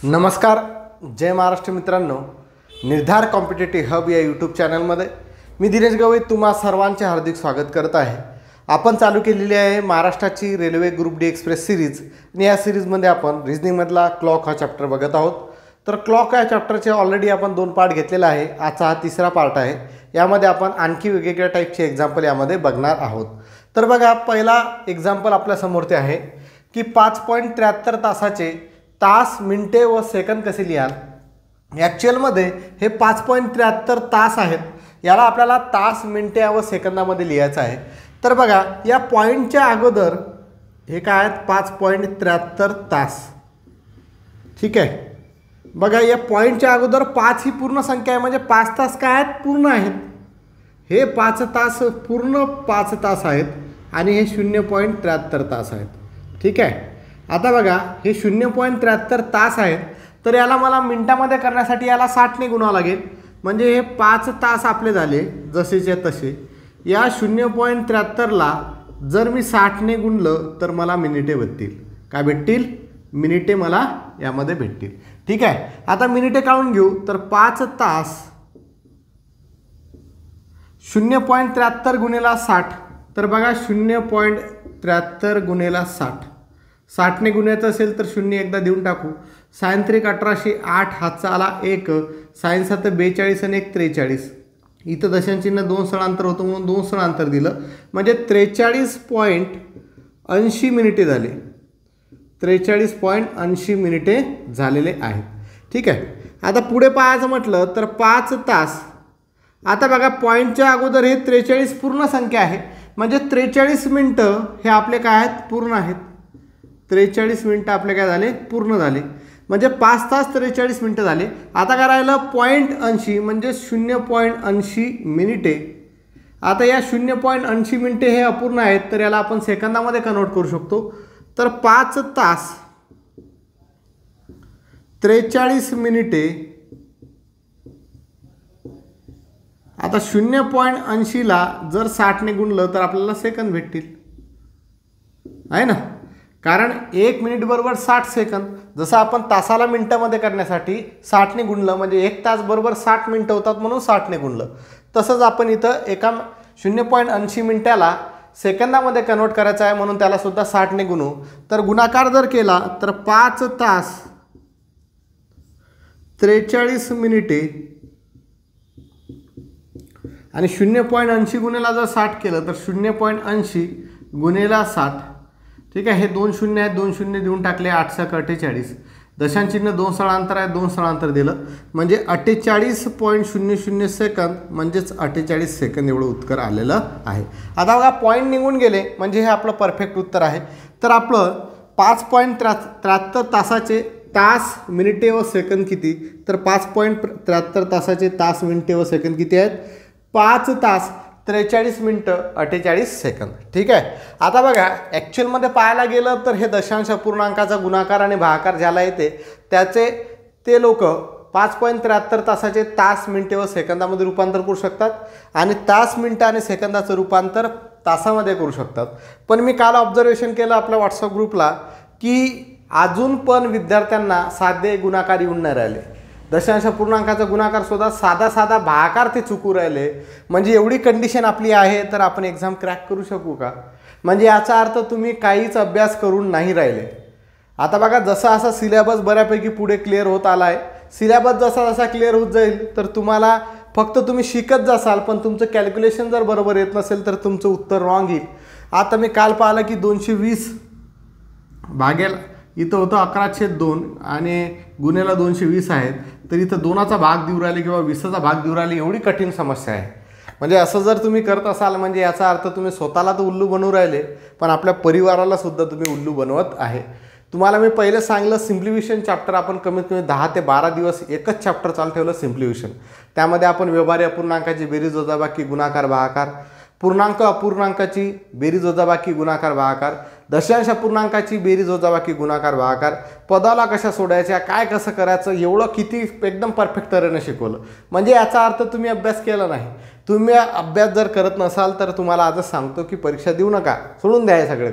नमस्कार, जय महाराष्ट्र मित्रांनो. निर्धार कॉम्पिटेटिव्ह हब या यूट्यूब चॅनलमध्ये मी दिनेश गवई तुम्हा सर्वांचे हार्दिक स्वागत करत आहे. आपण चालू केलेली आहे महाराष्ट्राची railway group D express series आणि या सिरीजमध्ये आपण रिझनिंगमधला क्लॉक हा चॅप्टर बघत आहोत. तर क्लॉक या चॅप्टरचे ऑलरेडी आपण 2 पार्ट घेतलेला आहे. आजचा हा 3रा पार्ट आहे. यामध्ये आपण आणखी वेगवेगळ्या टाईपचे एक्झाम्पल यामध्ये बघणार आहोत. तर बघा, पहिला एक्झाम्पल आपल्यासमोर ते आहे की 5.73 तासाचे तास, मिनिटे व सेकंद कसे लिहाल. ॲक्च्युअलमध्ये हे 5.73 तास आहेत. याला आपल्याला तास, मिनिटे व सेकंदामध्ये लिहायचं आहे. तर बघा, या पॉईंटच्या अगोदर हे काय आहेत 5.73 तास. ठीक आहे. बघा, या पॉईंटच्या अगोदर 5 ही पूर्ण संख्या आहे, म्हणजे 5 तास काय आहेत, पूर्ण आहेत. हे 5 तास पूर्ण 5 तास आहेत आणि हे 0.73 तास आहेत. ठीक आहे. आता बघा, हे 0.73 तास आहेत. तर याला मला मिनिटामध्ये करण्यासाठी याला 60 ने गुणावं लागेल. म्हणजे हे 5 तास आपले झाले जसेच्या तसे. या 0.73ला जर मी 60 ने गुणलं तर मला मिनिटे भेटतील. काय भेटतील? मिनिटे मला यामध्ये भेटतील. ठीक आहे. आता मिनिटे काढून घेऊ. तर 5 तास 0.73 गुणिला 60. तर बघा, 0.73 गुणिला 60. 60 ने गुणायचं असेल तर 0 एकदा देऊन टाकू. साइन 3 1800, 8 हातचा आला 1, साइन 7 42 आणि 1 43. इथं दशांचिन्ह 2 स्थळांतर होतं म्हणून 2 स्थळांतर दिलं. म्हणजे 43.80 मिनिटे झाले. 43.80 मिनिटे झालेले आहेत. ठीक आहे. आता पुढे पाहायचं म्हटलं तर 5 तास. आता बघा, पॉईंटच्या अगोदर हे 43 पूर्ण संख्या आहे. म्हणजे 43 मिनटं हे आपले काय आहेत, पूर्ण आहेत. 43 मिनटं आपले काय झाले, पूर्ण झाले. म्हणजे 5 तास 43 मिनटं झाले. आता काय राहिलं, 0.80 म्हणजे 0.80 मिनिटे. आता या 0.80 मिनिटे हे अपूर्ण आहेत, तर याला आपण सेकंदामध्ये कन्वर्ट करू शकतो. तर 5 तास 43 मिनिटे. आता 0.80ला जर 60 ने गुणलं तर आपल्याला सेकंद भेटतील, आहे ना. कारण 1 मिनिट बरोबर 60 सेकंद. जसं आपण तासाला मिनिटामध्ये करण्यासाठी 60 ने गुणलं म्हणजे 1 तास बरोबर 60 मिनिटं होतात म्हणून 60 ने गुणलं. तसंच आपण इथं एका 0.80 मिनिटाला सेकंदामध्ये कन्वर्ट करायचं आहे म्हणून त्याला सुद्धा 60 ने गुणू. तर गुणाकार जर केला तर 5 तास 43 मिनिटे आणि 0.80 गुणिला जर 60 केलं तर 0.80 गुणिला 60. ठीक आहे. हे 2 शून्य आहेत, 2 शून्य देऊन टाकले. 8 × 48. दशांचिन्ह 2 स्थळांतर आहे, 2 स्थळांतर दिलं. म्हणजे 48.00 सेकंद म्हणजेच 48 सेकंद एवढं उत्तर आलेलं आहे. आता बघा, पॉईंट निघून गेले म्हणजे हे आपलं परफेक्ट उत्तर आहे. तर आपलं 5.73 तासाचे तास, मिनिटे व सेकंद किती? तर 5.73 तासाचे तास, मिनिटे व सेकंद किती आहेत? 5 तास 43 मिनटं 48 सेकंद. ठीक आहे. आता बघा, ॲक्च्युअलमध्ये पाहायला गेलं तर हे दशांश अपूर्णांकाचा गुणाकार आणि भागाकार ज्याला येते ते लोक 5.73 तासाचे तास, मिनिटे व सेकंदामध्ये रूपांतर करू शकतात आणि तास, मिनटं आणि सेकंदाचं रूपांतर तासामध्ये करू शकतात. पण मी काल ऑब्झर्वेशन केलं आपल्या व्हॉट्सअप ग्रुपला की अजून पण विद्यार्थ्यांना साधे गुणाकार येऊन नाही राहिले. दशांश पूर्णांकाचा गुणाकार सुद्धा साधा भागाकार ते चुकू राहिले. म्हणजे एवढी कंडिशन आपली आहे तर आपण एक्झाम क्रॅक करू शकू का? म्हणजे याचा अर्थ तुम्ही काहीच अभ्यास करून नाही राहिले. आता बघा, जसा असा सिलेबस बऱ्यापैकी पुढे क्लिअर होत आला आहे. सिलेबस जसा जसा क्लिअर होत जाईल तर तुम्हाला फक्त तुम्ही शिकत जासाल, पण तुमचं कॅल्क्युलेशन जर बरोबर येत नसेल तर तुमचं उत्तर रॉंग येईल. आता मी काल पाहिलं की 220 भागेल इथं होतं 11/2 आणि गुन्हेला 220 आहेत. तर इथं 2चा भाग देऊ राहिले किंवा 20चा भाग देऊ राहिले. एवढी कठीण समस्या आहे. म्हणजे असं जर तुम्ही करत असाल म्हणजे याचा अर्थ तुम्ही स्वतःला तर उल्लू बनवू राहिले, पण आपल्या परिवाराला सुद्धा तुम्ही उल्लू बनवत आहे. तुम्हाला मी पहिले सांगलं, सिम्प्लिफिकेशन चॅप्टर आपण कमीत कमी 10 ते 12 दिवस एकच चॅप्टर चालू ठेवलं, सिम्प्लिफिकेशन. त्यामध्ये आपण व्यवहारी अपूर्णांकाची बेरीज वजाबाकी गुणाकार भागाकार, पूर्णांक अपूर्णांकाची बेरीज वजाबाकी गुणाकार भागाकार, दशांश अपूर्णांकाची बेरीज वजाबाकी गुणाकार भागाकार, पदाला कशा सोडायच्या, काय कसं करायचं, एवढं किती एकदम परफेक्ट तऱ्हेने शिकवलं. म्हणजे याचा अर्थ तुम्ही अभ्यास केला नाही. तुम्ही अभ्यास जर करत नसाल तर तुम्हाला आजच सांगतो की परीक्षा देऊ नका, सोडून द्या. सगळं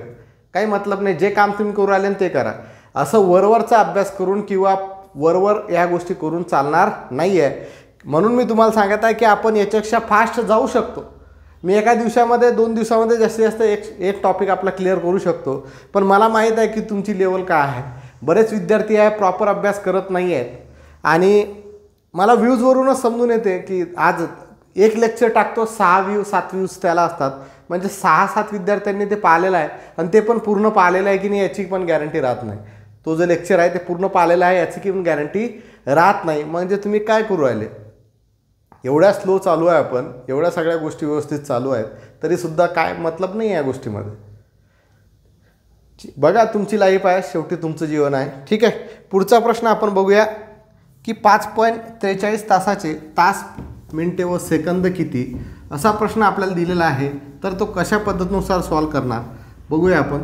काही मतलब नाही. जे काम तुम्ही करू राहिले ते करा. असं वरवरचा अभ्यास करून किंवा वरवर या गोष्टी करून चालणार नाही आहे. म्हणून मी तुम्हाला सांगत आहे की आपण याच्यापेक्षा फास्ट जाऊ शकतो. मी एका दिवसामध्ये 2 दिवसामध्ये जास्तीत जास्त एक टॉपिक आपला क्लिअर करू शकतो. पण मला माहीत आहे की तुमची लेवल काय आहे. बरेच विद्यार्थी आहे प्रॉपर अभ्यास करत नाही आहेत आणि मला व्ह्यूजवरूनच समजून येते की आज एक लेक्चर टाकतो 6 व्ह्यू 7 व्ह्यूज त्याला असतात. म्हणजे 6-7 विद्यार्थ्यांनी ते पाहिलेलं आहे आणि ते पण पूर्ण पाहिलेलं आहे की नाही याची पण गॅरंटी राहत नाही. तो जो लेक्चर आहे ते पूर्ण पाहिलेलं आहे याची की पण गॅरंटी राहत नाही. म्हणजे तुम्ही काय करू राहिले, एवढ्या स्लो चालू आहे आपण, एवढ्या सगळ्या गोष्टी व्यवस्थित चालू आहेत तरीसुद्धा काय मतलब नाही या गोष्टीमध्ये. बघा तुमची लाईफ आहे, शेवटी तुमचं जीवन आहे. ठीक आहे, पुढचा प्रश्न आपण बघूया की 5.43 तासाचे तास मिनिटे व सेकंद किती असा प्रश्न आपल्याला दिलेला आहे. तर तो कशा पद्धतीनुसार सॉल्व करणार बघूया आपण.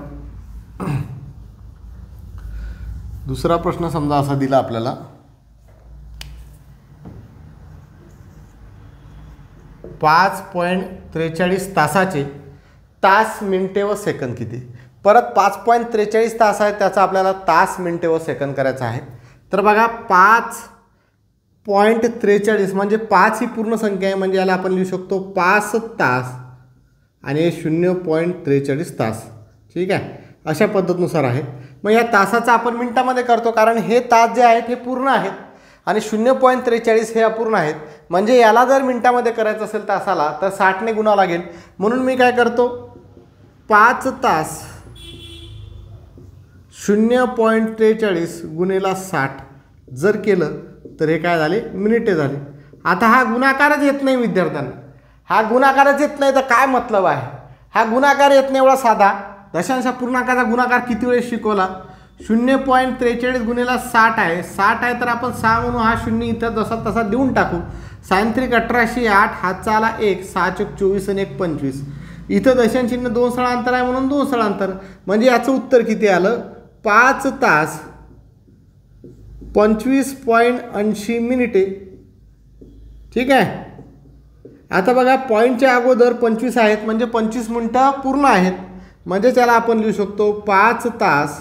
दुसरा प्रश्न समजा असा दिला आपल्याला 5.43 तासाचे तास मिनिटे व सेकंद किती. परत 5.43 तास आहे त्याचा आपल्याला तास मिनिटे व सेकंद करायचं आहे. तर बघा 5.43 म्हणजे 5 ही पूर्ण संख्या आहे म्हणजे याला आपण लिहू शकतो 5 तास आणि 0.43 तास. ठीक आहे, अशा पद्धतीनुसार आहे. मग या तासाचा आपण मिनिटामध्ये करतो कारण हे तास जे आहेत हे पूर्ण आहेत आणि 0.43 हे अपूर्ण आहेत. म्हणजे याला जर मिनिटामध्ये करायचं असेल तासाला तर 60ने गुणावं लागेल. म्हणून मी काय करतो 5 तास 0.43 गुणिले 60 जर केलं तर हे काय झाले मिनिटे झाले. आता हा गुणाकारच येत नाही विद्यार्थ्यांना, हा गुणाकारच येत नाही तर काय मतलब आहे. हा गुणाकार येत नाही एवढा साधा. दशांश पूर्णांकाचा गुणाकार किती वेळेस शिकवला. 0.43 गुणिले 60 आहे, 60 आहे तर आपण 6 म्हणून हा 0 इथं जसा तसा देऊन टाकू. 6 1800 8 हातचा आला 1 6 24 आणि 1 25. इथं दशांशचिन्ह 2 स्थळांतर आहे म्हणून 2 स्थळांतर. म्हणजे याचं उत्तर किती आलं 5 तास 25.80 मिनिटे. ठीक आहे, आता बघा पॉईंटच्या अगोदर 25 आहेत म्हणजे 25 मिनटं पूर्ण आहेत. म्हणजे त्याला आपण लिहू शकतो 5 तास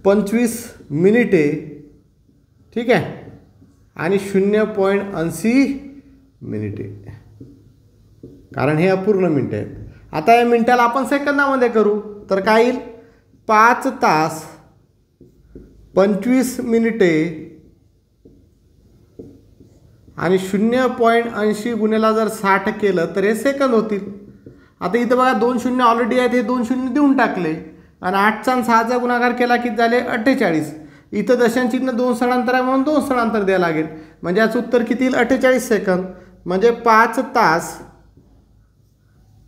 25 मिनिटे. ठीक आहे, आणि 0.80 मिनिटे कारण हे अपूर्ण मिनिटे आहेत. आता या मिनिटाला आपण सेकंदामध्ये करू तर काय येईल 5 तास 25 मिनिटे आणि 0.80 गुणिले जर 60 केलं तर हे सेकंद होतील. आता इथं बघा 2 शून्य ऑलरेडी आहेत, हे 2 शून्य देऊन टाकले आणि 8चा आणि 6चा गुणाकार केला किती झाले 48. इथं दशांशचिन्ह 2 स्थळांतर आहे म्हणून 2 स्थळांतर द्यायला लागेल. म्हणजे याचं उत्तर किती येईल 48 सेकंद. म्हणजे 5 तास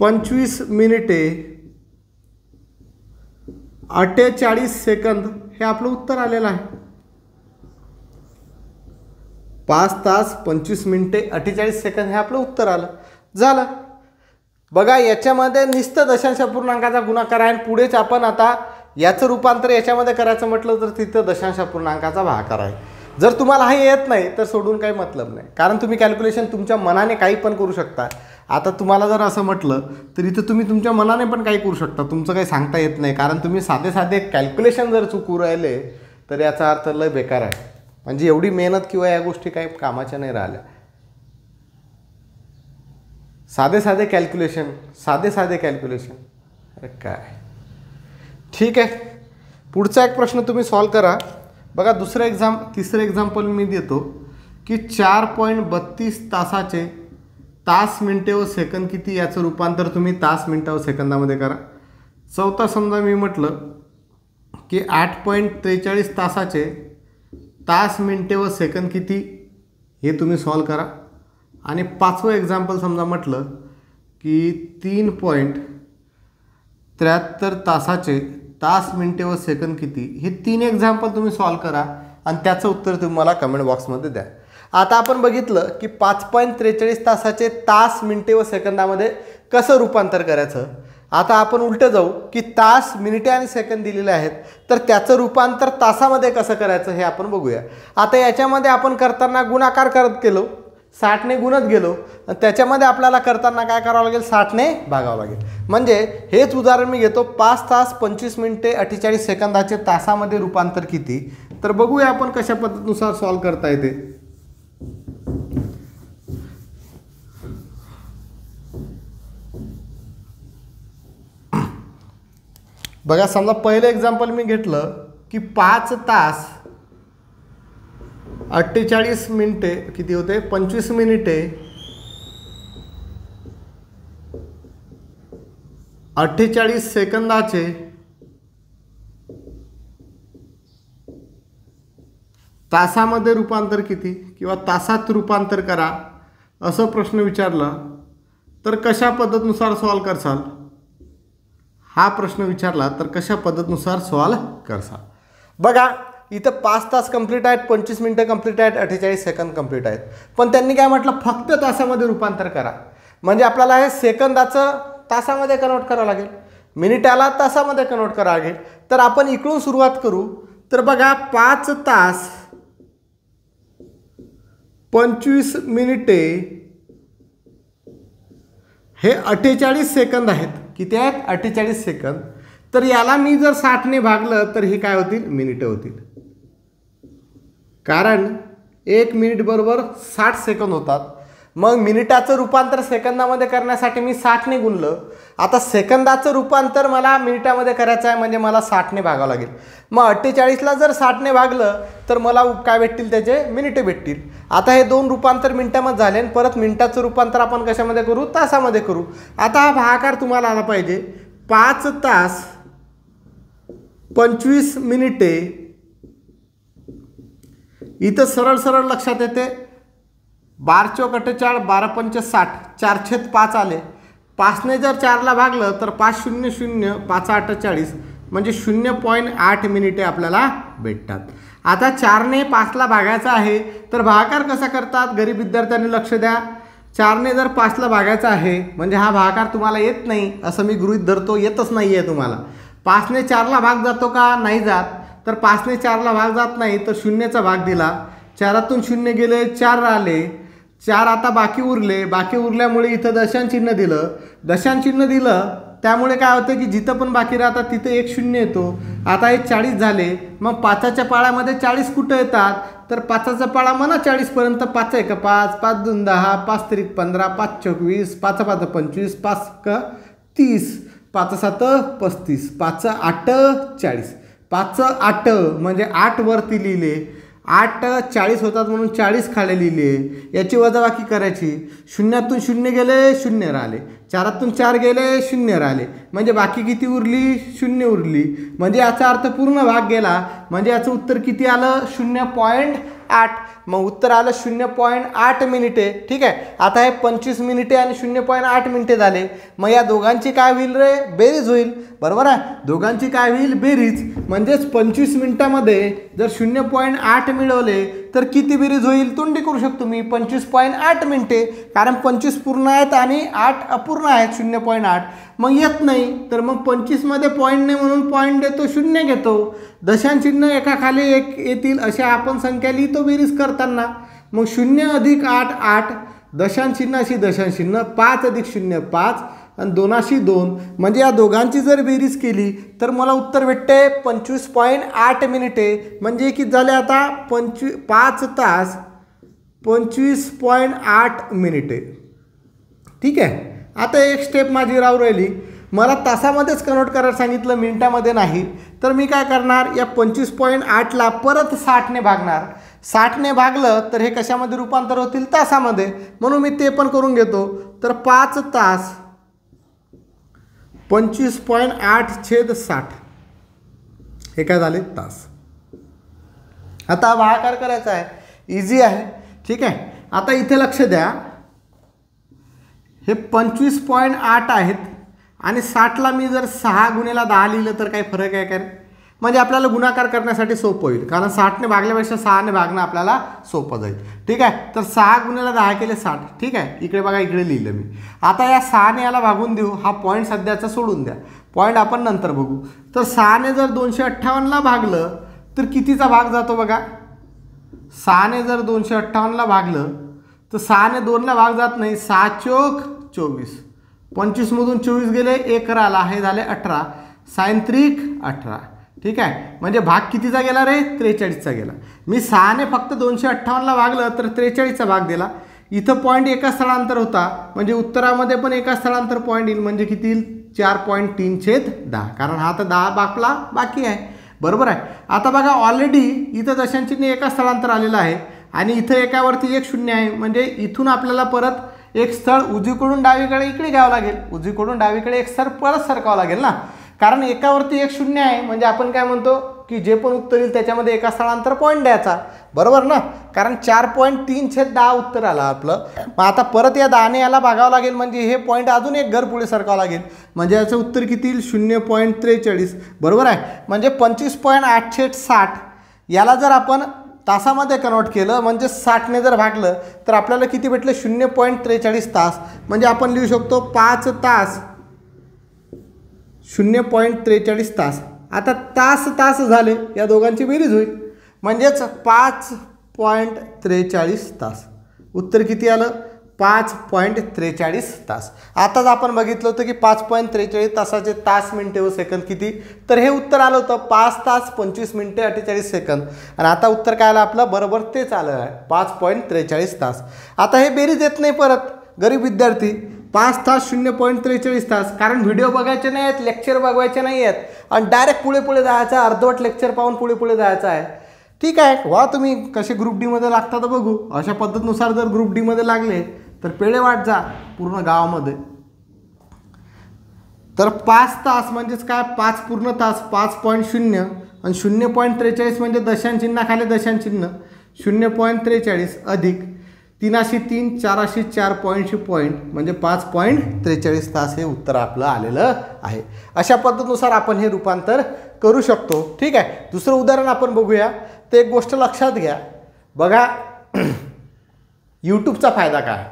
25 मिनिटे 48 सेकंद हे आपलं उत्तर आलेलं आहे. 5 तास 25 मिनिटे 48 सेकंद हे आपलं उत्तर आलं झालं. बघा याच्यामध्ये नुसतं दशांश पूर्णांकाचा गुणाकार आहे. पुढेच आपण आता याचं रूपांतर याच्यामध्ये करायचं म्हटलं तर तिथं दशांश पूर्णांकाचा भागाकार आहे. जर तुम्हाला हे येत नाही तर सोडून काही मतलब नाही, कारण तुम्ही कॅल्क्युलेशन तुमच्या मनाने काही पण करू शकता. आता तुम्हाला जर असं म्हटलं तर इथं तुम्ही तुमच्या मनाने पण काही करू शकता, तुमचं काही सांगता येत नाही. कारण तुम्ही साधे साधे कॅल्क्युलेशन जर चुकू राहिले तर याचा अर्थ लय बेकार आहे. म्हणजे एवढी मेहनत किंवा या गोष्टी काही कामाच्या नाही राहिल्या. साधे साधे कॅल्क्युलेशन अरे काय. ठीक आहे, पुढचा एक प्रश्न तुम्ही सॉल्व करा. बघा तिसरं एक्झाम्पल मी देतो की 4.32 तासाचे तास मिनिटे व सेकंद किती याचं रूपांतर तुम्ही तास मिनिटा व सेकंदामध्ये करा. चौथा समजा मी म्हटलं की 8.43 तासाचे तास मिनिटे व सेकंद किती हे तुम्ही सॉल्व करा. आणि 5वं एक्झाम्पल समजा म्हटलं की 3.73 तासाचे तास मिनिटे व सेकंद किती हे 3 एक्झाम्पल तुम्ही सॉल्व करा आणि त्याचं उत्तर तुम्हाला कमेंट बॉक्समध्ये द्या. आता आपण बघितलं की 5.43 तासाचे तास मिनिटे व सेकंदामध्ये कसं रूपांतर करायचं. आता आपण उलटं जाऊ की तास मिनिटे आणि सेकंद दिलेले आहेत तर त्याचं रूपांतर तासामध्ये कसं करायचं हे आपण बघूया. आता याच्यामध्ये आपण करताना गुणाकार करत गेलो, 60ने गुणत गेलो आणि त्याच्यामध्ये आपल्याला करताना काय करावं लागेल 60ने भागावं लागेल. म्हणजे हेच उदाहरण मी घेतो 5 तास 25 मिनिटे 48 सेकंदाचे तासामध्ये रूपांतर किती तर बघूया आपण कशा पद्धतीनुसार सॉल्व करता येते. बघा, समजा पहिलं एक्झाम्पल मी घेतलं की 5 तास 48 मिनिटे किती होते, 25 मिनिटे 48 सेकंदाचे तासामध्ये रूपांतर किती किंवा तासात रूपांतर करा असं प्रश्न विचारला तर कशा पद्धतीनुसार सॉल्व करसाल. हा प्रश्न विचारला तर कशा पद्धतीनुसार सॉल्व करसाल. बघा, इथं 5 तास कंप्लीट आहेत, 25 मिनिटं कंप्लीट आहेत, 48 सेकंद कंप्लीट आहेत. पण त्यांनी काय म्हटलं, फक्त तासामध्ये रूपांतर करा. म्हणजे आपल्याला हे सेकंदाचं तासामध्ये कन्वर्ट करावं लागेल, मिनिटाला तासामध्ये कन्वर्ट करावं लागेल. तर आपण इकडून सुरुवात करू. तर बघा, 5 तास 25 मिनिटे हे 48 सेकंद आहेत. किती आहेत, 48 सेकंद. तर याला मी जर 60 ने भागलं तर हे काय होतील, मिनिटं होतील. कारण 1 मिनिट बरोबर 60 सेकंद होतात. मग मिनिटाचं रूपांतर सेकंदामध्ये करण्यासाठी मी 60 ने गुणलं. आता सेकंदाचं रूपांतर मला मिनिटामध्ये करायचं आहे, म्हणजे मला 60 ने भागावं लागेल. मग 48ला जर 60 ने भागलं तर मला काय भेटतील, त्याचे मिनिटे भेटतील. आता हे दोन रूपांतर मिनिटामध्ये झाले आणि परत मिनिटाचं रूपांतर आपण कशामध्ये करू, तासामध्ये करू. आता हा भागाकार तुम्हाला आला पाहिजे. 5 तास 25 मिनिटे, इथं सरळ सरळ लक्षात येते, 12 चौक 48, 12 पंच 60, 4/5 आले. 5 ने जर 4ला भागलं तर 5 0 0, 5 8 40, म्हणजे 0.8 मिनिटे आपल्याला भेटतात. आता 4 ने 5ला भागायचं आहे तर भागाकार कसा करतात, गरीब विद्यार्थ्यांनी लक्ष द्या. 4 ने जर 5ला भागायचं आहे म्हणजे हा भागाकार तुम्हाला येत नाही असं मी गृहीत धरतो, येतच नाही आहे तुम्हाला. 5 ने 4ला भाग जातो का, नाही जात. तर 5 ने 4ला भाग जात नाही तर 0चा भाग दिला, 4तून 0 गेले, 4 आले, 4 आता बाकी उरले. बाकी उरल्यामुळे इथं दशांश चिन्ह दिलं. दशांश चिन्ह दिलं त्यामुळे काय होतं की जिथं पण बाकी राहतात तिथं 1 0 येतो. आता हे 40 झाले. मग 5च्या पाळ्यामध्ये 40 कुठं येतात, तर 5चा पाळा म्हणा 40पर्यंत. 5 1 5, 5 2 10, 5 3 15, 5 4 20, 5 5 25, 5 30, 5 7 35, 5 8 40, 5 8 म्हणजे 8 वरती लिहिले, 8 40 होतात म्हणून 40 खाली लिहिले. याची वजाबाकी करायची. 0तून 0 गेले, 0 राहिले. 4तून 4 गेले, 0 राहिले. म्हणजे बाकी किती उरली, 0 उरली. म्हणजे याचा अर्थ पूर्ण भाग गेला. म्हणजे याचं उत्तर किती आलं, 0.8. मग उत्तर आलं 0.8 मिनिटे. ठीक आहे. आता हे 25 मिनिटे आणि 0.8 मिनिटे झाले. मग या दोघांची काय होईल रे, बेरीज होईल. बरोबर आहे, दोघांची काय होईल, बेरीज. म्हणजेच 25 मिनिटामध्ये जर 0.8 मिळवले तर किती बेरीज होईल, तोंडी करू शकतो मी, 25.8 मिनिटे. कारण 25 पूर्ण आहेत आणि 8 अपूर्ण आहेत, 0.8. मग येत नाही तर मग 25मध्ये पॉईंट नाही म्हणून पॉईंट देतो, 0 घेतो. दशांश चिन्ह एका खाली एक येतील अशा आपण संख्या लिहितो बेरीज करताना. मग 0 अधिक 8 8, दशांश चिन्हाशी दशांश चिन्ह, 5 अधिक 0 5 आणि 2शी 2. म्हणजे या दोघांची जर बेरीज केली तर मला उत्तर भेटते 25.8 मिनिटे. म्हणजे किती झाले आता, 5 तास 25.8 मिनिटे. ठीक आहे. आता एक स्टेप माझी राहिली, मला तासामध्येच कन्वर्ट करायला सांगितलं, मिनिटामध्ये नाही. तर मी काय करणार, या 25.8ला परत 60 ने भागणार. 60 ने भागलं तर हे कशामध्ये रूपांतर होतील, तासामध्ये. म्हणून मी ते पण करून घेतो. तर 5 तास 25.8/60 हे काय झाले, तास. आता भागाकार करायचा आहे, इझी आहे. ठीक आहे. आता इथे लक्ष द्या, हे 25.8 आहेत आणि 60ला मी जर 6 गुणिले 10 लिहिलं तर काही फरक आहे का, म्हणजे आपल्याला गुणाकार करण्यासाठी सोपं होईल. कारण 60 ने भागल्यापेक्षा 6 ने भागणं आपल्याला सोपं जाईल. ठीक आहे. तर 6 गुणिले 10 केले 60. ठीक आहे. इकडे बघा, इकडे लिहिलं मी. आता या 6 ने याला भागून देऊ. हा पॉईंट सध्याचा सोडून द्या, पॉईंट आपण नंतर बघू. तर 6 ने जर 258ला भागलं तर कितीचा भाग जातो बघा. 6 ने जर 258ला भागलं तर 6 ने 2ला भाग जात नाही. 6 चौक 24, 25मधून 24 गेले, 1 राहिला, हे झाले 18. साइन त्रिक 18. ठीक आहे, म्हणजे भाग कितीचा गेला रे? 43चा गेला. मी 6ने फक्त 258ला भागलं तर 43चा भाग दिला. इथं पॉईंट एका स्थळांतर होता, म्हणजे उत्तरामध्ये पण एका स्थळांतर पॉईंट येईल, म्हणजे किती येईल? 4.3/10, कारण हा तर 10 आपला बाकी आहे. बरोबर आहे. आता बघा ऑलरेडी इथं दशांशचिन्ह एका स्थळांतर आलेलं आहे आणि इथं एकावरती 1 0 आहे, म्हणजे इथून आपल्याला परत एक स्थळ उजवीकडून डावीकडे इकडे घ्यावं लागेल. उजवीकडून डावीकडे एक स्थळ परत सरकावं लागेल ना, कारण एकावरती 1 0 आहे, म्हणजे आपण काय म्हणतो की जे पण उत्तर येईल त्याच्यामध्ये एका स्थळांतर पॉईंट द्यायचा. बरोबर ना, कारण 4.3/10 उत्तर आलं आपलं. मग आता परत या 10ने याला भागावं लागेल, म्हणजे हे पॉईंट अजून एक घर पुढे सरकावं लागेल, म्हणजे याचं उत्तर किती येईल? 0.43. बरोबर आहे, म्हणजे 25.860 याला जर आपण तासामध्ये कन्वर्ट केलं, म्हणजे 60ने जर भागलं तर आपल्याला किती भेटलं? 0.43 तास. म्हणजे आपण लिहू शकतो 5 तास 0.43 तास. आता तास झाले, या दोघांची बेरीज होईल, म्हणजेच 5.43 तास. उत्तर किती आलं? 5.43 तास. आताच आपण बघितलं होतं की 5.43 तासाचे तास, मिनिटे व सेकंद किती, तर हे उत्तर आलं होतं 5 तास 25 मिनिटे 48 सेकंद. आणि आता उत्तर काय आलं आपलं? बरोबर तेच आलं आहे, 5.43 तास. आता हे बेरीज येत नाही परत गरीब विद्यार्थी. 5 तास 0.43 तास, कारण व्हिडिओ बघायचे नाही आहेत, लेक्चर बघवायचे नाही आहेत आणि डायरेक्ट पुढे जायचं आहे, अर्धवट लेक्चर पाहून पुढे जायचं आहे. ठीक आहे, वा तुम्ही कसे ग्रुप डीमध्ये लागता तर बघू. अशा पद्धतीनुसार जर ग्रुप डीमध्ये लागले तर पेढे वाट जा पूर्ण गावामध्ये. तर 5 तास म्हणजेच काय? 5 पूर्ण तास, 5.0 आणि 0.43 म्हणजे दशांचिन्हाखाली दशांचिन्ह 0.43 अधिक 3×3 4×4 पॉईंट म्हणजे 5.43 तास हे उत्तर आपलं आलेलं आहे. अशा पद्धतीनुसार आपण हे रूपांतर करू शकतो. ठीक आहे, दुसरं उदाहरण आपण बघूया. तर एक गोष्ट लक्षात घ्या बघा, यूट्यूबचा फायदा काय?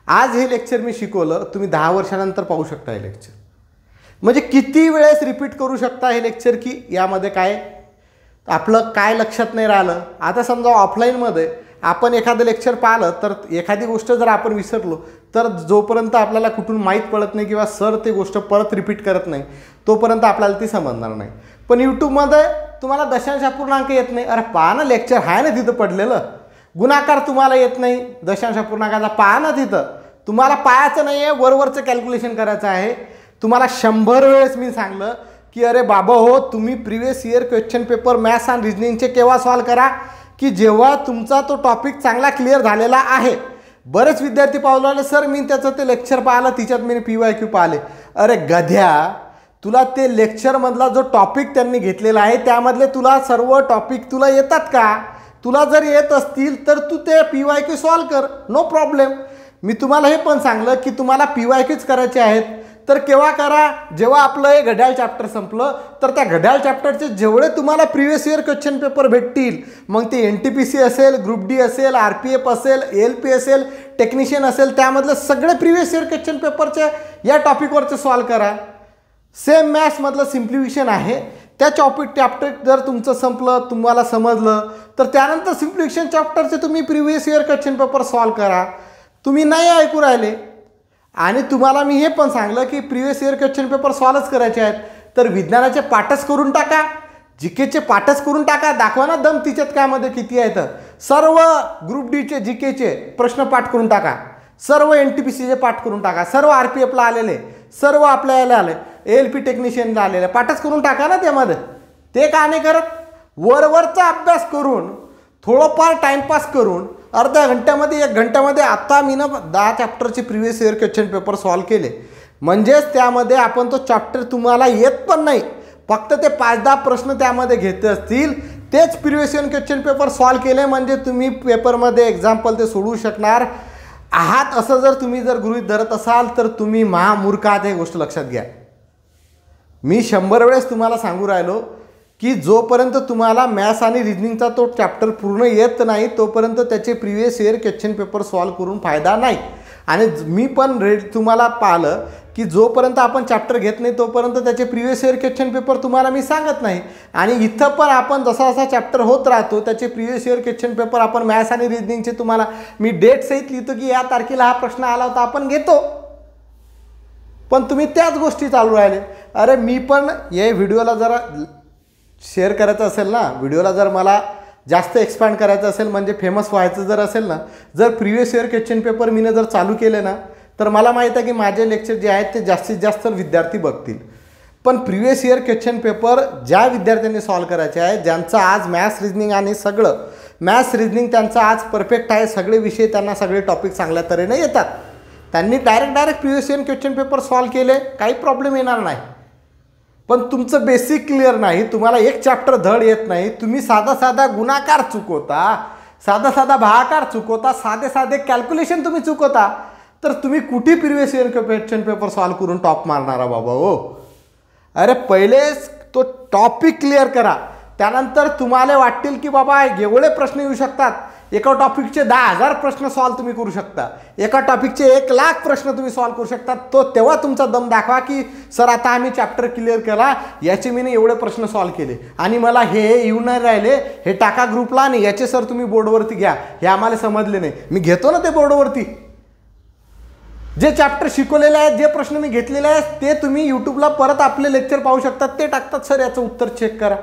आज हे लेक्चर मी शिकवलं, तुम्ही 10 वर्षानंतर पाहू शकता हे लेक्चर, म्हणजे किती वेळेस रिपीट करू शकता हे लेक्चर, की यामध्ये काय आपलं काय लक्षात नाही राहिलं. आता समजा ऑफलाईनमध्ये आपण एखादं लेक्चर पाहिलं तर एखादी गोष्ट जर आपण विसरलो तर जोपर्यंत आपल्याला कुठून माहीत पडत नाही किंवा सर ते गोष्ट परत रिपीट करत नाही तोपर्यंत आपल्याला ती समजणार नाही. पण यूट्यूबमध्ये तुम्हाला दशांश अपूर्णांक येत नाही, अरे पहा ना लेक्चर आहे ना तिथं पडलेलं. गुणाकार तुम्हाला येत नाही दशांश अपूर्णांकाचा, पहा ना तिथं. तुम्हाला पाहायचं नाही आहे, वरवरचं कॅल्क्युलेशन करायचं आहे. तुम्हाला 100 वेळेस मी सांगलं की अरे बाबा हो, तुम्ही previous year question paper maths आणि रिजनिंगचे केव्हा सॉल्व करा, की जेव्हा तुमचा तो टॉपिक चांगला क्लिअर झालेला आहे. बरेच विद्यार्थी पावलं सर मी त्याचं ते लेक्चर पाहिलं, तिच्यात मी PYQ पाहिले. अरे गध्या, तुला ते लेक्चरमधला जो टॉपिक त्यांनी घेतलेला आहे त्यामधले तुला सर्व टॉपिक तुला येतात का? तुला जर येत असतील तर तू ते PYQ सॉल्व कर, नो प्रॉब्लेम. मी तुम्हाला हे पण सांगलं की तुम्हाला PYQच करायचे आहेत तर केव्हा करा? जेव्हा आपलं हे घड्याळ चॅप्टर संपलं तर त्या घड्याळ चॅप्टरचे जेवढे तुम्हाला प्रिव्हियस इयर क्वेश्चन पेपर भेटतील, मग ते NTPC असेल, ग्रुप डी असेल, RPF असेल, ALP असेल, टेक्निशियन असेल, त्यामधले सगळे प्रिव्हियस इयर क्वेश्चन पेपरचे या टॉपिकवरचे सॉल्व करा. सेम मॅथ्समधलं सिम्प्लिफिकेशन आहे, त्या चॅप्टर जर तुमचं संपलं, तुम्हाला समजलं तर त्यानंतर सिम्प्लिफिकेशन चॅप्टरचे तुम्ही previous year question paper solve करा. तुम्ही नाही ऐकू राहिले. आणि तुम्हाला मी हे पण सांगलं की प्रिव्हियस इयर क्वेश्चन पेपर सॉल्वच करायचे आहेत तर विज्ञानाचे पाठच करून टाका, जीकेचे पाठच करून टाका, दाखवा ना दम तिच्यात कामध्ये किती आहेत. सर्व ग्रुप डीचे जीकेचे प्रश्न पाठ करून टाका, सर्व NTPCचे पाठ करून टाका, सर्व RPFला आलेले, सर्व आपल्या याला आले, ALP टेक्निशियनला आलेले पाठच करून टाका ना त्यामध्ये. ते का नाही करत? वरवरचा अभ्यास करून, थोडंफार टाईमपास करून अर्ध्या घंट्यामध्ये 1 घंट्यामध्ये आता मी 10 चॅप्टरचे previous year question paper solve केले. म्हणजेच त्यामध्ये आपण तो चॅप्टर तुम्हाला येत पण नाही, फक्त ते 5-10 प्रश्न त्यामध्ये घेत असतील, तेच previous year question paper solve केले म्हणजे तुम्ही पेपरमध्ये एक्झाम्पल ते सोडवू शकणार आहात. असं जर तुम्ही जर गृहीत धरत असाल तर तुम्ही महामूर्ख आहात, हे गोष्ट लक्षात घ्या. मी 100 वेळेस तुम्हाला सांगू राहिलो की जोपर्यंत तुम्हाला मॅथ्स आणि रिजनिंगचा तो चॅप्टर पूर्ण येत नाही तोपर्यंत त्याचे previous year question paper solve करून फायदा नाही. आणि मी पण तुम्हाला पाहिलं की जोपर्यंत आपण चॅप्टर घेत नाही तोपर्यंत त्याचे प्रिव्हियस इयर क्वेश्चन पेपर तुम्हाला मी सांगत नाही. आणि इथं पण आपण जसा जसा चॅप्टर होत राहतो त्याचे प्रिव्हियस इयर क्वेश्चन पेपर आपण मॅथ्स आणि रिजनिंगचे तुम्हाला मी डेट सहित लिहितो की या तारखेला हा प्रश्न आला होता, आपण घेतो. पण तुम्ही त्याच गोष्टी चालू राहिले. अरे मी पण या व्हिडिओला जरा शेअर करायचं असेल ना, व्हिडिओला जर मला जास्त एक्सपॅन्ड करायचं असेल, म्हणजे फेमस व्हायचं जर असेल ना, जर प्रिव्हियस इयर क्वेश्चन पेपर मीनं जर चालू केले ना, तर मला माहीत आहे की माझे लेक्चर जे आहेत ते जास्तीत जास्त विद्यार्थी बघतील. पण प्रिव्हियस इयर क्वेश्चन पेपर ज्या विद्यार्थ्यांनी सॉल्व करायचे आहे, ज्यांचं आज मॅथ्स रिजनिंग आणि सगळं मॅथ्स रिजनिंग त्यांचं आज परफेक्ट आहे, सगळे विषय त्यांना सगळे टॉपिक चांगल्या तऱ्हेने येतात, त्यांनी direct previous year question paper solve केले, काही प्रॉब्लेम येणार नाही. पण तुमचं बेसिक क्लिअर नाही, तुम्हाला एक चॅप्टर धड येत नाही, तुम्ही साधा गुणाकार चुकवता, साधा भागाकार चुकवता, साधे कॅल्क्युलेशन तुम्ही चुकवता, तर तुम्ही कुठे previous year question paper solve करून टॉप मारणारा बाबा हो. अरे पहिलेच तो टॉपिक क्लिअर करा, त्यानंतर तुम्हाला वाटतील की बाबा एवढे प्रश्न येऊ शकतात, एका टॉपिकचे 10,000 प्रश्न सॉल्व तुम्ही करू शकता, एका टॉपिकचे 1,00,000 प्रश्न तुम्ही सॉल्व करू शकता, तो तेव्हा तुमचा दम दाखवा की सर आता आम्ही चॅप्टर क्लिअर केला, याचे मी एवढे प्रश्न सॉल्व केले आणि मला हे येऊन नाही राहिले, हे टाका ग्रुपला आणि याचे सर तुम्ही बोर्डवरती घ्या, हे आम्हाला समजले नाही. मी घेतो ना ते बोर्डवरती, जे चॅप्टर शिकवलेले आहेत, जे प्रश्न मी घेतलेले आहेत ते तुम्ही यूट्यूबला परत आपले लेक्चर पाहू शकतात, ते टाकतात सर याचं उत्तर चेक करा.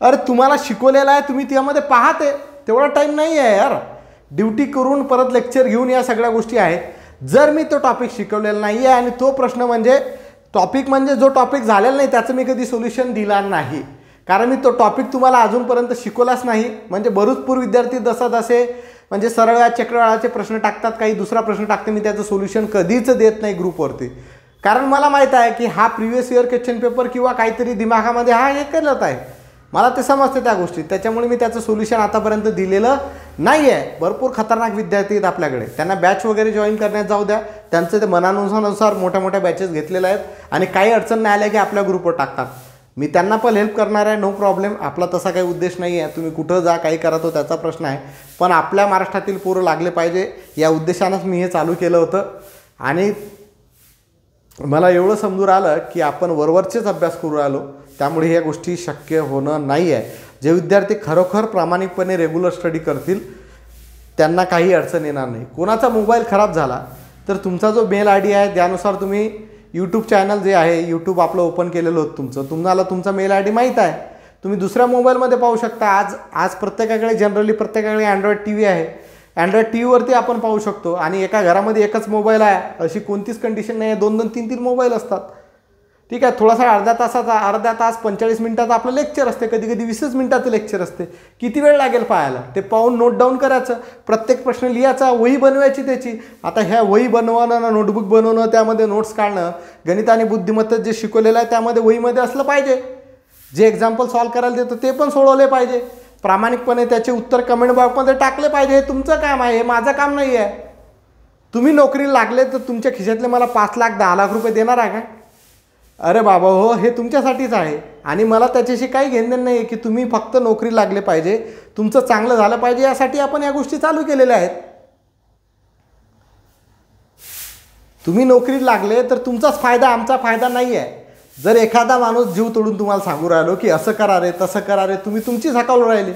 अरे तुम्हाला शिकवलेलं आहे, तुम्ही त्यामध्ये पाहते, तेवढा टाईम नाही आहे यार, ड्युटी करून परत लेक्चर घेऊन या सगळ्या गोष्टी आहेत. जर मी तो टॉपिक शिकवलेला नाही आहे आणि तो प्रश्न म्हणजे टॉपिक म्हणजे जो टॉपिक झालेला नाही त्याचं मी कधी सोल्युशन दिला नाही, कारण मी तो टॉपिक तुम्हाला अजूनपर्यंत शिकवलाच नाही. म्हणजे भरपूर विद्यार्थी जसे म्हणजे सरळ चक्रवाळाचे प्रश्न टाकतात, काही दुसरा प्रश्न टाकते, मी त्याचं सोल्युशन कधीच देत नाही ग्रुपवरती, कारण मला माहीत आहे की हा प्रिव्हियस इयर क्वेश्चन पेपर किंवा काहीतरी दिमागामध्ये हा हे करत आहे, मला ते समजते त्या गोष्टी, त्याच्यामुळे मी त्याचं सोल्युशन आतापर्यंत दिलेलं नाही आहे. भरपूर खतरनाक विद्यार्थी आहेत आपल्याकडे, त्यांना बॅच वगैरे जॉईन करण्यात जाऊ द्या, त्यांचं ते मनानुसार मोठ्या बॅचेस घेतलेल्या आहेत आणि काही अडचण नाही आल्या की आपल्या ग्रुपवर टाकतात. मी त्यांना पण हेल्प करणार आहे, नो प्रॉब्लेम, आपला तसा काही उद्देश नाही आहे, तुम्ही कुठं जा काही करा तो त्याचा प्रश्न आहे, पण आपल्या महाराष्ट्रातील पोरं लागले पाहिजे या उद्देशानंच मी हे चालू केलं होतं. आणि मला एवढं समजून आलं की आपण वरवरचेच अभ्यास करू राहिलो, त्यामुळे ह्या गोष्टी शक्य होणं नाही आहे. जे विद्यार्थी खरोखर प्रामाणिकपणे रेग्युलर स्टडी करतील त्यांना काही अडचण येणार नाही. कोणाचा मोबाईल खराब झाला तर तुमचा जो मेल आय डी आहे त्यानुसार तुम्ही यूट्यूब चॅनल जे आहे, यूट्यूब आपलं ओपन केलेलं होतं तुम्हाला तुमचा मेल आय डी माहीत आहे, तुम्ही दुसऱ्या मोबाईलमध्ये पाहू शकता. आज प्रत्येकाकडे जनरली प्रत्येकाकडे अँड्रॉइड टी व्ही आहे, अँड्रॉइड टी व्हीवरती आपण पाहू शकतो. आणि एका घरामध्ये एकच मोबाईल आहे अशी कोणतीच कंडिशन नाही आहे, 2-2, 3-3 मोबाईल असतात. ठीक आहे, थोडासा अर्धा तास 45 मिनिटाचं आपलं लेक्चर असते, कधी 20 मिनिटाचं लेक्चर असते, किती वेळ लागेल पाहायला, ते पाहून नोट डाऊन करायचं, प्रत्येक प्रश्न लिहायचा, वही बनवायची त्याची. आता ह्या वही बनवणं, नोटबुक बनवणं, त्यामध्ये नोट्स काढणं, गणित आणि बुद्धिमत्ता जे शिकवलेलं आहे त्यामध्ये वहीमध्ये असलं पाहिजे, जे एक्झाम्पल सॉल्व करायला देतो ते पण सोडवले पाहिजे, प्रामाणिकपणे त्याचे उत्तर कमेंट बॉक्समध्ये टाकले पाहिजे. हे तुमचं काम आहे, हे माझं काम नाही आहे. तुम्ही नोकरीला लागले तर तुमच्या खिशातले मला 5 लाख 10 लाख रुपये देणार आहे का? अरे बाबा हो, हे तुमच्यासाठीच आहे आणि मला त्याच्याशी काही घेणं नाही आहे की तुम्ही फक्त नोकरी लागले पाहिजे, तुमचं चांगलं झालं पाहिजे, यासाठी आपण या गोष्टी चालू केलेल्या आहेत. तुम्ही नोकरीत लागले तर तुमचाच फायदा, आमचा फायदा नाही आहे. जर एखादा माणूस जीव तोडून तुम्हाला सांगू राहिलो की असं करा रे तसं करा रे, तुम्ही तुमचीच हकावून राहिले.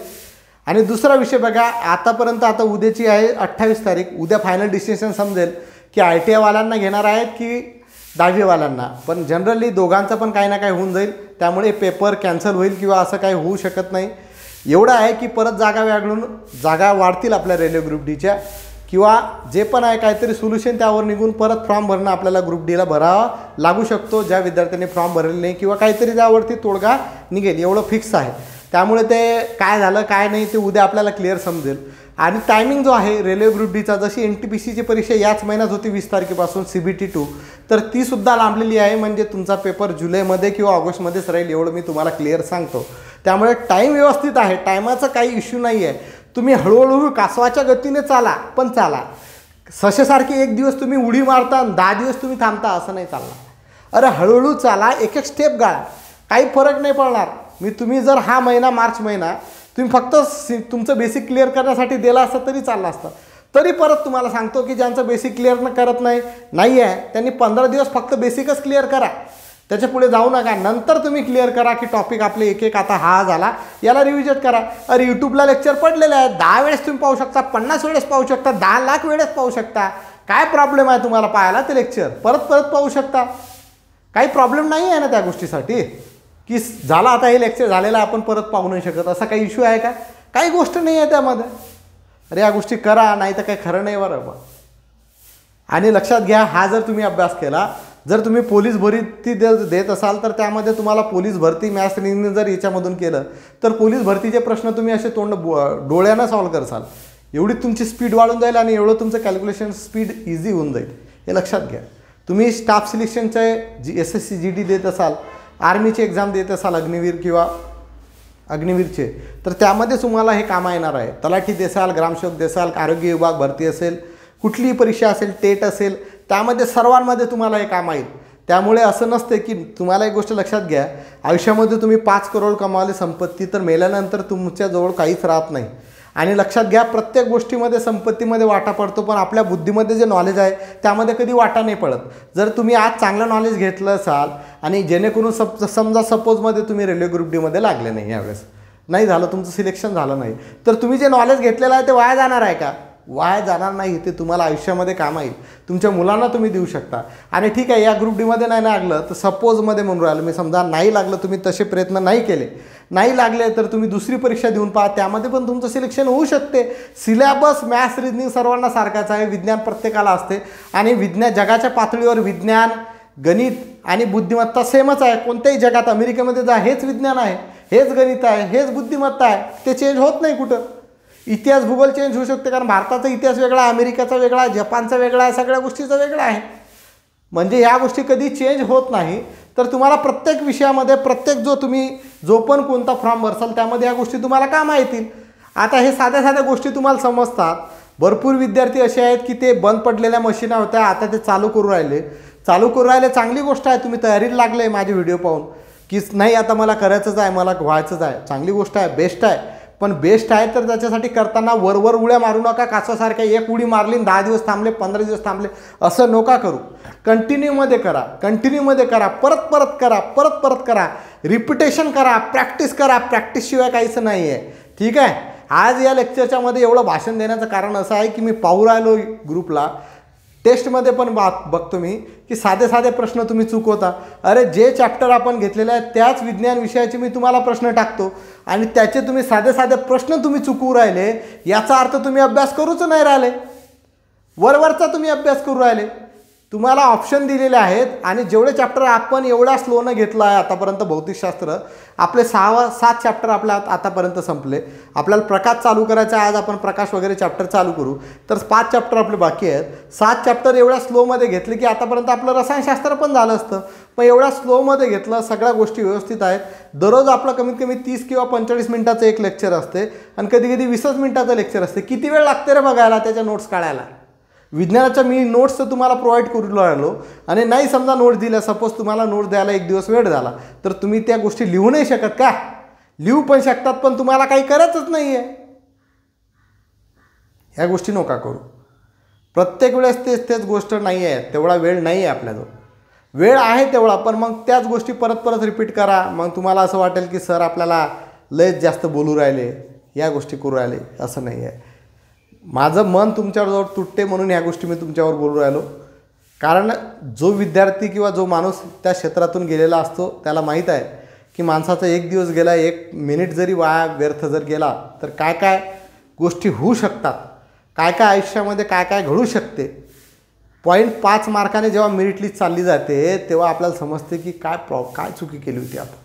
आणि दुसरा विषय बघा, आतापर्यंत आता उद्याची आहे 28 तारीख, उद्या फायनल डिसिजन समजेल की ITI वाल्यांना घेणार आहेत की 10वी वाल्यांना. पण जनरली दोघांचं पण काही ना काही होऊन जाईल, त्यामुळे पेपर कॅन्सल होईल किंवा असं काही होऊ शकत नाही. एवढं आहे की परत जागा वाढतील आपल्या रेल्वे ग्रुप डीच्या, किंवा जे पण आहे काहीतरी सोल्युशन त्यावर निघून परत फॉर्म भरणं आपल्याला ग्रुप डीला भरावा लागू शकतो, ज्या विद्यार्थ्यांनी फॉर्म भरलेले नाही, किंवा काहीतरी त्यावरती तोडगा निघेल, एवढं फिक्स आहे. त्यामुळे ते काय झालं काय नाही ते उद्या आपल्याला क्लिअर समजेल. आणि टायमिंग जो आहे रेल्वे ग्रुप डीचा, जशी NTPCची परीक्षा याच महिन्यात होती 20 तारखेपासून CBT2, तर तीसुद्धा लांबलेली आहे. म्हणजे तुमचा पेपर जुलैमध्ये किंवा ऑगस्टमध्येच राहील, एवढं मी तुम्हाला क्लिअर सांगतो. त्यामुळे टाईम व्यवस्थित आहे, टायमाचा काही इश्यू नाही आहे. तुम्ही हळूहळू कासवाच्या गतीने चाला, पण चाला. ससेसारखी एक दिवस तुम्ही उडी मारता आणि 10 दिवस तुम्ही थांबता, असं नाही चालणार. अरे हळूहळू चाला, एक स्टेप गाळा, काही फरक नाही पडणार. तुम्ही जर हा महिना मार्च महिना तुम्ही फक्त तुमचं बेसिक क्लिअर करण्यासाठी दिला असता तरी चाललं असतं. तरी परत तुम्हाला सांगतो की ज्यांचं बेसिक क्लिअर करत नाही आहे त्यांनी 15 दिवस फक्त बेसिकच क्लिअर करा, त्याच्या पुढे जाऊ नका. नंतर तुम्ही क्लिअर करा की टॉपिक आपले एक आता हा झाला, याला रिव्हिजन करा. अरे यूट्यूबला लेक्चर पडलेले आहेत, 10 वेळेस तुम्ही पाहू शकता, 50 वेळेस पाहू शकता, 10 लाख वेळेस पाहू शकता. काय प्रॉब्लेम आहे तुम्हाला पाहायला ते लेक्चर? परत पाहू शकता, काही प्रॉब्लेम नाही आहे ना त्या गोष्टीसाठी. की झालं आता हे लेक्चर झालेलं आपण परत पाहू नाही शकत, असा काही इश्यू आहे का? काही गोष्ट नाही आहे त्यामध्ये. अरे या गोष्टी करा, नाही तर काही खरं नाही बरोबर. आणि लक्षात घ्या, हा जर तुम्ही अभ्यास केला, जर तुम्ही पोलीस भरती देत असाल तर त्यामध्ये तुम्हाला पोलीस भरती मॅथ्स रिजनिंग जर याच्यामधून केलं तर पोलीस भरतीचे प्रश्न तुम्ही असे डोळ्यानं सॉल्व्ह करसाल. एवढी तुमची स्पीड वाढून जाईल आणि एवढं तुमचं कॅल्क्युलेशन स्पीड इझी होऊन जाईल. हे लक्षात घ्या. तुम्ही स्टाफ सिलेक्शनचे SSC GD देत असाल, आर्मीची एक्झाम देत असाल, अग्निवीर किंवा अग्निवीरचे, तर त्यामध्ये तुम्हाला हे कामा येणार आहे. तलाठी देसाल, ग्रामसेवक देसाल, आरोग्य विभाग भरती असेल, कुठलीही परीक्षा असेल, टेट असेल, त्यामध्ये सर्वांमध्ये तुम्हाला हे काम येईल. त्यामुळे असं नसते की तुम्हाला एक गोष्ट लक्षात घ्या, आयुष्यामध्ये तुम्ही 5 करोड कमावले संपत्ती तर मेल्यानंतर तुमच्याजवळ काहीच राहत नाही. आणि लक्षात घ्या, प्रत्येक गोष्टीमध्ये संपत्तीमध्ये वाटा पडतो, पण आपल्या बुद्धीमध्ये जे नॉलेज आहे त्यामध्ये कधी वाटा नाही पडत. जर तुम्ही आज चांगलं नॉलेज घेतलं असाल आणि जेणेकरून समजा सपोजमध्ये तुम्ही रेल्वे ग्रुप डीमध्ये लागले नाही, यावेळेस नाही झालं, तुमचं सिलेक्शन झालं नाही, तर तुम्ही जे नॉलेज घेतलेलं आहे ते वाया जाणार आहे का? वाया जाणार नाही. ते तुम्हाला आयुष्यामध्ये काम येईल. तुमच्या मुलांना तुम्ही देऊ शकता. आणि ठीक आहे, या ग्रुप डीमध्ये नाही लागलं तर सपोजमध्ये म्हणून राहिलं मी, समजा नाही लागलं, तुम्ही तसे प्रयत्न नाही केले, नाही लागले तर तुम्ही दुसरी परीक्षा देऊन पहा, त्यामध्ये पण तुमचं सिलेक्शन होऊ शकते. सिलेबस मॅथ्स रिजनिंग सर्वांना सारखाच आहे, विज्ञान प्रत्येकाला असते. आणि विज्ञान जगाच्या पातळीवर विज्ञान, गणित आणि बुद्धिमत्ता सेमच आहे. कोणत्याही जगात, अमेरिकेमध्ये जा, हेच विज्ञान आहे, हेच गणित आहे, हेच बुद्धिमत्ता आहे. ते चेंज होत नाही कुठं. इतिहास भूगोल चेंज होऊ शकते, कारण भारताचा इतिहास वेगळा आहे, अमेरिकेचा वेगळा आहे, जपानचा वेगळा आहे, सगळ्या गोष्टीचा वेगळा आहे. म्हणजे ह्या गोष्टी कधी चेंज होत नाही. तर तुम्हाला प्रत्येक विषयामध्ये, प्रत्येक जो पण कोणता फॉर्म भरसाल त्यामध्ये ह्या गोष्टी तुम्हाला कामा येतील. आता हे साध्या साध्या गोष्टी तुम्हाला समजतात. भरपूर विद्यार्थी असे आहेत की ते बंद पडलेल्या मशीना होत्या, आता ते चालू करू राहिले. चांगली गोष्ट आहे, तुम्ही तयारीला लागले माझे व्हिडिओ पाहून की नाही आता मला करायचंच आहे, मला व्हायचंच आहे. चांगली गोष्ट आहे, बेस्ट आहे. पण बेस्ट आहे तर त्याच्यासाठी करताना वरवर उड्या मारू नका. कासासारख्या एक उडी मारली 10 दिवस थांबले, 15 दिवस थांबले, असं नका करू. कंटिन्यूमध्ये करा, परत करा, रिपिटेशन करा, प्रॅक्टिस करा. प्रॅक्टिसशिवाय काहीच नाही आहे. ठीक आहे. आज या लेक्चरच्या मध्ये एवढं भाषण देण्याचं कारण असं आहे की मी पाहू राहिलो ग्रुपला, टेस्टमध्ये पण बघतो मी की साधे प्रश्न तुम्ही चुकवता. अरे जे चॅप्टर आपण घेतलेले आहेत त्याच विज्ञान विषयाचे मी तुम्हाला प्रश्न टाकतो आणि त्याचे तुम्ही साधे प्रश्न तुम्ही चुकवू राहिले, याचा अर्थ तुम्ही अभ्यास करूच नाही राहिले, वरवरचा तुम्ही अभ्यास करू राहिले. तुम्हाला ऑप्शन दिलेले आहेत आणि जेवढे चॅप्टर आपण एवढ्या स्लोनं घेतलं आहे आतापर्यंत, भौतिकशास्त्र आपले 6-7 चॅप्टर आपल्या आतापर्यंत संपले. आपल्याला प्रकाश चालू करायचा आहे, आज आपण प्रकाश वगैरे चॅप्टर चालू करू. तर 5 चॅप्टर आपले बाकी आहेत. 7 चॅप्टर एवढ्या स्लोमध्ये घेतले की आतापर्यंत आपलं रसायनशास्त्र पण झालं असतं, पण एवढ्या स्लोमध्ये घेतलं. सगळ्या गोष्टी व्यवस्थित आहेत. दररोज आपलं कमीत कमी 30 किंवा 45 मिनिटाचं एक लेक्चर असते आणि कधी 20 मिनिटाचं लेक्चर असते. किती वेळ लागते रे बघायला, त्याच्या नोट्स काढायला. विज्ञानाच्या मी नोट्स तर तुम्हाला प्रोव्हाइड करू राहिलो आणि नाही समजा नोट्स दिल्या, सपोज तुम्हाला नोट्स द्यायला 1 दिवस वेळ झाला तर तुम्ही त्या गोष्टी लिहू नाही शकत का? लिहू पण शकतात, पण तुम्हाला काही करायचंच नाही आहे. ह्या गोष्टी नका करू. प्रत्येक वेळेस तेच गोष्ट नाही आहे, तेवढा वेळ नाही आहे आपल्याजवळ. वेळ आहे तेवढा, पण मग त्याच गोष्टी परत रिपीट करा. मग तुम्हाला असं वाटेल की सर आपल्याला लयच जास्त बोलू राहिले, या गोष्टी करू राहिले. असं नाही आहे. माझं मन तुमच्याजवळ तुटते म्हणून ह्या गोष्टी मी तुमच्यावर बोलू राहिलो. कारण जो विद्यार्थी किंवा जो माणूस त्या क्षेत्रातून गेलेला असतो त्याला माहीत आहे की माणसाचा 1 दिवस गेला, 1 मिनिट जरी वाया व्यर्थ जर गेला तर काय गोष्टी होऊ शकतात, काय आयुष्यामध्ये काय घडू शकते. 5 मार्काने जेव्हा मेरिट लिस्ट चालली जाते तेव्हा आपल्याला समजते की काय चुकी केली होती आपण.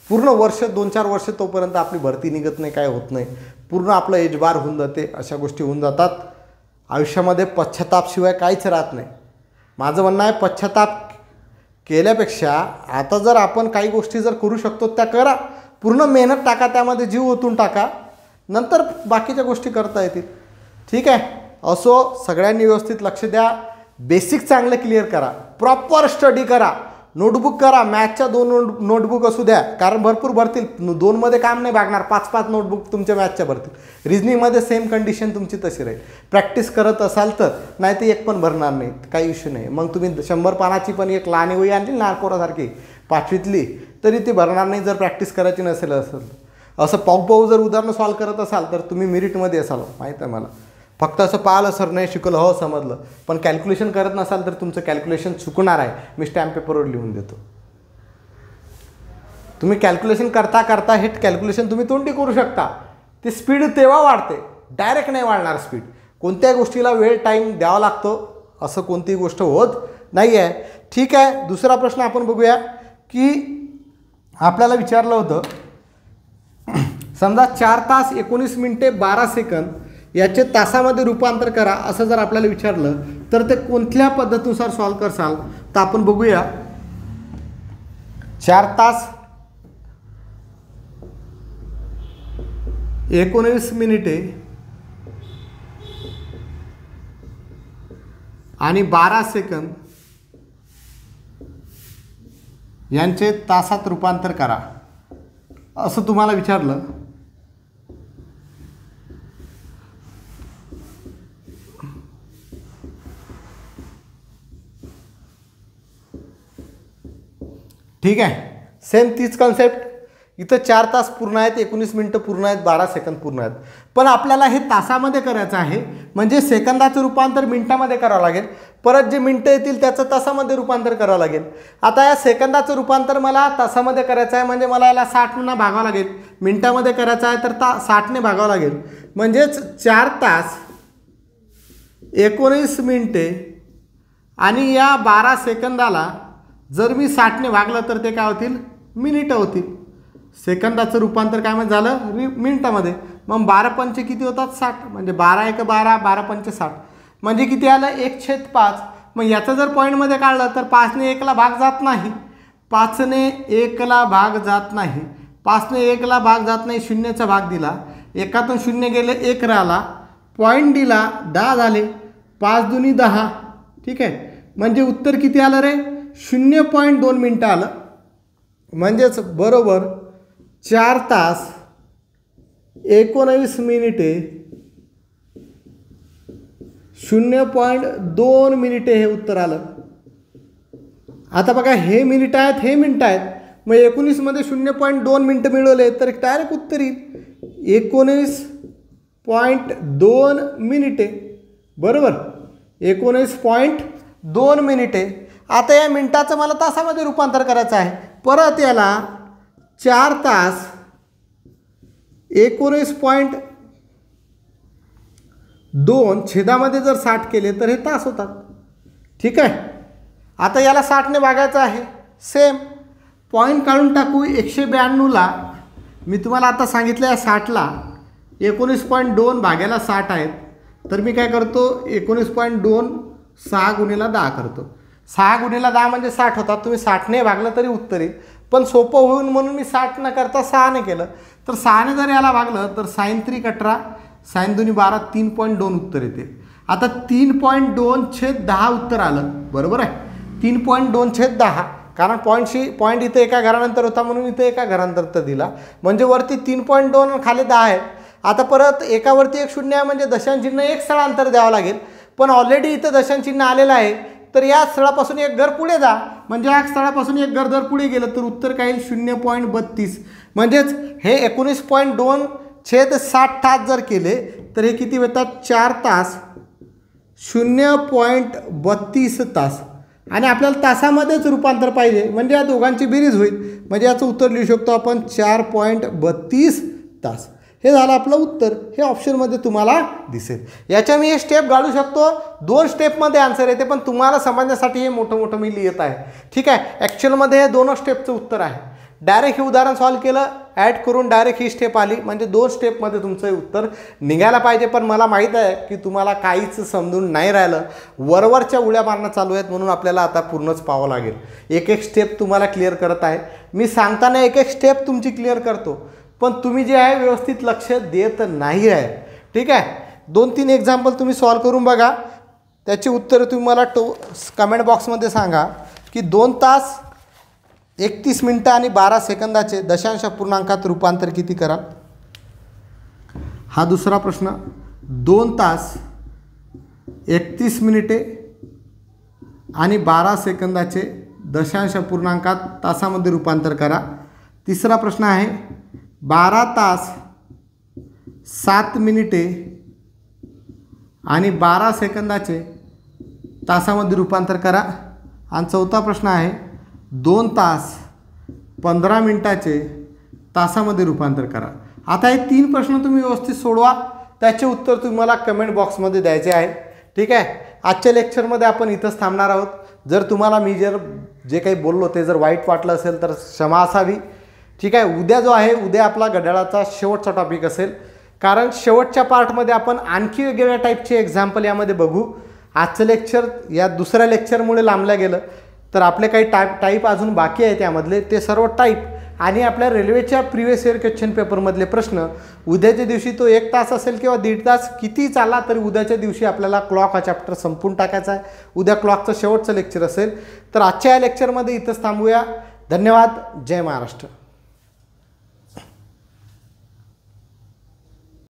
पूर्ण वर्ष 2-4 वर्ष तोपर्यंत आपली भरती निघत नाही, काय होत नाही, पूर्ण आपलं एज बार होऊन जाते. अशा गोष्टी होऊन जातात. आयुष्यामध्ये पश्चातापशिवाय काहीच राहत नाही. माझं म्हणणं आहे, पश्चाताप केल्यापेक्षा आता जर आपण काही गोष्टी जर करू शकतो त्या करा. पूर्ण मेहनत टाका, त्यामध्ये जीव ओतून टाका, नंतर बाकीच्या गोष्टी करता येतील. ठीक आहे. असो, सगळ्यांनी व्यवस्थित लक्ष द्या. बेसिक चांगलं क्लिअर करा, प्रॉपर स्टडी करा, नोटबुक करा. मॅथच्या 2 नोटबुक असू द्या, कारण भरपूर भरतील. 2मध्ये काम नाही भागणार, 5 नोटबुक तुमच्या मॅथच्या भरतील. रिजनिंगमध्ये सेम कंडिशन तुमची तशी राहील. प्रॅक्टिस करत असाल तर, नाही तर 1 पण भरणार नाही, काही इश्यू नाही. मग तुम्ही 100 पानाची पण एक लहान वही आणली ना पोरासारखी 5वीतली, तरी ती भरणार नाही जर प्रॅक्टिस करायची नसेल. असं पाहू जर उदाहरणं सॉल्व करत असाल तर तुम्ही मेरिटमध्ये असाल, माहीत आहे मला. फक्त असं पाहिलं सर नाही शिकवलं, हो समजलं, पण कॅल्क्युलेशन करत नसाल तर तुमचं कॅल्क्युलेशन चुकणार आहे. मी स्टॅम्प पेपरवर लिहून देतो. तुम्ही कॅल्क्युलेशन करता करता हे कॅल्क्युलेशन तुम्ही तोंडी करू शकता. ती स्पीड तेव्हा वाढते, डायरेक्ट नाही वाढणार स्पीड. कोणत्याही गोष्टीला वेळ टाईम द्यावा लागतो, असं कोणतीही गोष्ट होत नाही आहे. ठीक आहे, दुसरा प्रश्न आपण बघूया की आपल्याला विचारलं होतं, समजा 4 तास 19 मिनिटे 12 सेकंद याचे तासामध्ये रूपांतर करा असं जर आपल्याला विचारलं तर ते कोणत्या पद्धतीनुसार सॉल्व करसाल. तर आपण बघूया. 4 तास 19 मिनिटे आणि 12 सेकंद यांचे तासात रूपांतर करा असं तुम्हाला विचारलं. ठीक आहे, सेम तीच कॉन्सेप्ट. इथं 4 तास पूर्ण आहेत, 19 मिनिटं पूर्ण आहेत, 12 सेकंद पूर्ण आहेत. पण आपल्याला हे तासामध्ये करायचं आहे, म्हणजे सेकंदाचं रूपांतर मिनिटामध्ये करावं लागेल. परत जे मिनटं येतील त्याचं तासामध्ये रूपांतर करावं लागेल. आता या सेकंदाचं रूपांतर मला तासामध्ये करायचं आहे, म्हणजे मला याला 60ने भागावं लागेल. मिनटामध्ये करायचं आहे तर 60ने भागावं लागेल. म्हणजेच 4 तास 19 मिनिटे आणि या 12 सेकंदाला जर मी 60ने भागलं तर ते काय होतील, मिनिटं होतील. सेकंदाचं रूपांतर काय म्हणजे झालं मिनिटामध्ये. मग 12 पंचे किती होतात, 60. म्हणजे 12 एक 12, 12 पंचे 60. म्हणजे किती आलं, 1/5. मग याचं जर पॉईंटमध्ये काढलं तर 5ने 1ला भाग जात नाही, 5ने 1ला भाग जात नाही, 5ने 1ला भाग जात नाही. शून्याचा भाग दिला, एकातून शून्य गेले, 1 राहिला, पॉईंट दिला, 10 झाले, 5 दुनी 10. ठीक आहे, म्हणजे उत्तर किती आलं रे, 0.2 मिनटं आलं. म्हणजेच बरोबर 4 तास 19 मिनिटे 0.2 मिनिटे हे उत्तर आलं. आता बघा, हे मिनिट आहेत, हे मिनटं आहेत. मग 19 मध्ये 0.2 मिनटं मिळवले तर डायरेक्ट उत्तर येईल 19.2 मिनिटे. बरोबर, 19.2 मिनिटे. आता या मिनटाचं मला तासामध्ये रूपांतर करायचं आहे. परत याला 4 तास 19.2 छेदामध्ये जर 60 केले तर हे तास होतात. ठीक आहे, आता याला 60ने भागायचं आहे. सेम पॉईंट काढून टाकू. 192ला मी तुम्हाला आता सांगितलं या 60ला 19.2 भाग्याला 60 आहेत. तर मी काय करतो, 19.2 6 गुणिले 10 करतो. 6 गुणिले 10 म्हणजे 60 होतात. तुम्ही 60ने भागलं तरी उत्तर येईल, पण सोपं होईल म्हणून मी 60 न करता 6ने केलं. तर 6ने जर याला भागलं तर sin 3 18, sin 2 12, 3.2 उत्तर येते. आता 3.2/10 उत्तर आलं. बरोबर आहे, 3.2/10. कारण पॉईंट इथे एका घरानंतर होता म्हणून इथे एका घरानंतर दिला. म्हणजे वरती 3.2 खाली 10 आहेत. आता परत एकावरती एक शून्य आहे, म्हणजे दशांश चिन्ह एक स्थळांतर द्यावं लागेल. पण ऑलरेडी इथं दशांश चिन्ह आलेलं आहे, तर या स्थळापासून एक घर पुढे जा. म्हणजे या स्थळापासून एक घर जर पुढे गेलं तर उत्तर काय येईल, 0.32. म्हणजेच हे 19.2/60 तास जर केले तर हे किती होतात, 4 तास 0.32 तास. आणि आपल्याला तासामध्येच रूपांतर पाहिजे, म्हणजे या दोघांची बेरीज होईल. म्हणजे याचं उत्तर लिहू शकतो आपण 4.32 तास. हे झालं आपलं उत्तर. हे ऑप्शनमध्ये तुम्हाला दिसेल. याच्या मी हे स्टेप घालू शकतो. 2 स्टेपमध्ये आन्सर येते, पण तुम्हाला समजण्यासाठी हे मोठं मी लिहित आहे. ठीक आहे, ॲक्च्युअलमध्ये हे 2 स्टेपचं उत्तर आहे. डायरेक्ट हे उदाहरण सॉल्व केलं, ॲड करून डायरेक्ट ही स्टेप आली, म्हणजे 2 स्टेपमध्ये तुमचं हे उत्तर निघायला पाहिजे. पण मला माहीत आहे की तुम्हाला काहीच समजून नाही राहिलं, वरवरच्या उड्या मारणं चालू आहेत, म्हणून आपल्याला आता पूर्णच पाहावं लागेल. एक स्टेप तुम्हाला क्लिअर करत आहे मी. सांगताना एक स्टेप तुमची क्लिअर करतो, पण तुम्ही जे आहे व्यवस्थित लक्ष देत नाही आहे. ठीक आहे, 2-3 एक्झाम्पल तुम्ही सॉल्व करून बघा. त्याची उत्तरं तुम्ही मला कमेंट बॉक्समध्ये सांगा की 2 तास 31 मिनिटं आणि 12 सेकंदाचे दशांश पूर्णांकात रूपांतर किती कराल. हा दुसरा प्रश्न. 2 तास 31 मिनिटे आणि 12 सेकंदाचे दशांश पूर्णांकात तासामध्ये रूपांतर करा. तिसरा प्रश्न आहे 12 तास 7 मिनिटे आणि 12 सेकंदाचे तासामध्ये रूपांतर करा. आणि चौथा प्रश्न आहे 2 तास 15 मिनिटाचे तासामध्ये रूपांतर करा. आता हे 3 प्रश्न तुम्ही व्यवस्थित सोडवा, त्याचे उत्तर तुम्हाला कमेंट बॉक्समध्ये द्यायचे आहे. ठीक आहे. आजच्या लेक्चरमध्ये आपण इथंच थांबणार आहोत. जर तुम्हाला मी जे काही बोललो ते जर वाईट वाटलं असेल तर क्षमा असावी. ठीक आहे. उद्या जो आहे, उद्या आपला घड्याळाचा शेवटचा टॉपिक असेल, कारण शेवटच्या पार्टमध्ये आपण आणखी वेगवेगळ्या टाईपचे एक्झाम्पल यामध्ये बघू. आजचं लेक्चर या दुसऱ्या लेक्चरमुळे लांबलं गेलं, तर आपले काही टाईप अजून बाकी आहे. त्यामधले ते सर्व टाईप आणि आपल्या रेल्वेच्या प्रिव्हियस इयर क्वेश्चन पेपरमधले प्रश्न उद्याच्या दिवशी तो 1 तास असेल किंवा 1.5 तास किती चालला तरी उद्याच्या दिवशी आपल्याला क्लॉक हा चॅप्टर संपून टाकायचा आहे. उद्या क्लॉकचं शेवटचं लेक्चर असेल. तर आजच्या या लेक्चरमध्ये इथंच थांबूया. धन्यवाद. जय महाराष्ट्र.